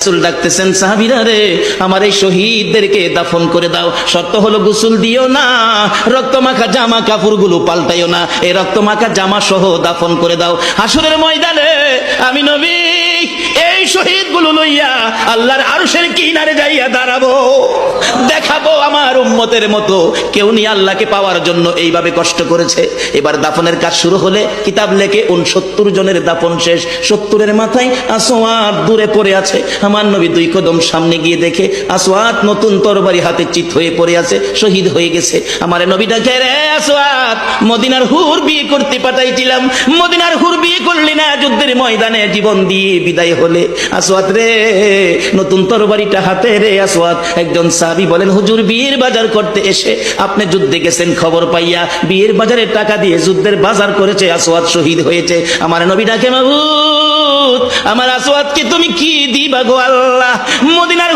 রাসূল ডাকতেছেন, সাহাবীরা রে, আমার এই শহীদদেরকে দাফন করে দাও। শর্ত হলো গোসল দিও না, রক্তমাখা জামা কাপড়গুলো পাল্টাইও না, এই রক্তমাখা জামা সহ দাফন করে দাও। হাসরের ময়দানে আমি নবী এই শহীদগুলো লইয়া আল্লাহর আরশের কিনারে যাইয়া দাঁড়াবো, দেখাবো আমার উম্মতের মতো কেউ নিয়ে আল্লাহকে পাওয়ার জন্য এইভাবে কষ্ট করেছে। এবার দাফনের কাজ শুরু হলে কিতাব লেখে 69 জনের দাফন শেষ। 70-এর মাথায় আসওয়াদ দূরে পড়ে আছে। আমার নবী 2 কদম সামনে গিয়ে দেখে আসওয়াদ নতুন তরবারি হাতে চিত হয়ে পড়ে আছে, শহীদ হয়ে গেছে। আমার নবী ডাকে, রে আসওয়াদ, মদিনার হুর বিয়ে করতে পাঠাইছিলাম, মদিনার হুর বিয়ে করলি না, যুদ্ধের ময়দানে জীবন দিয়ে বিদায় হলে। আসওয়াদ রে, নতুন তরবারিটা হাতে রে। আসওয়াদ, একজন সাহাবী বলেন, হুজুর বিয়ের বাজার করতে এসে আপনি যুদ্ধে গেছেন, খবর পাইয়া বিয়ের বাজারে টাকা দিয়ে যুদ্ধের বাজার করেছে, আসওয়াদ শহীদ হয়েছে। আমার নবী ডাকে, মাবুদ, আমার আসওয়াদকে তুমি কি দিবা গো আল্লাহ? মদিনার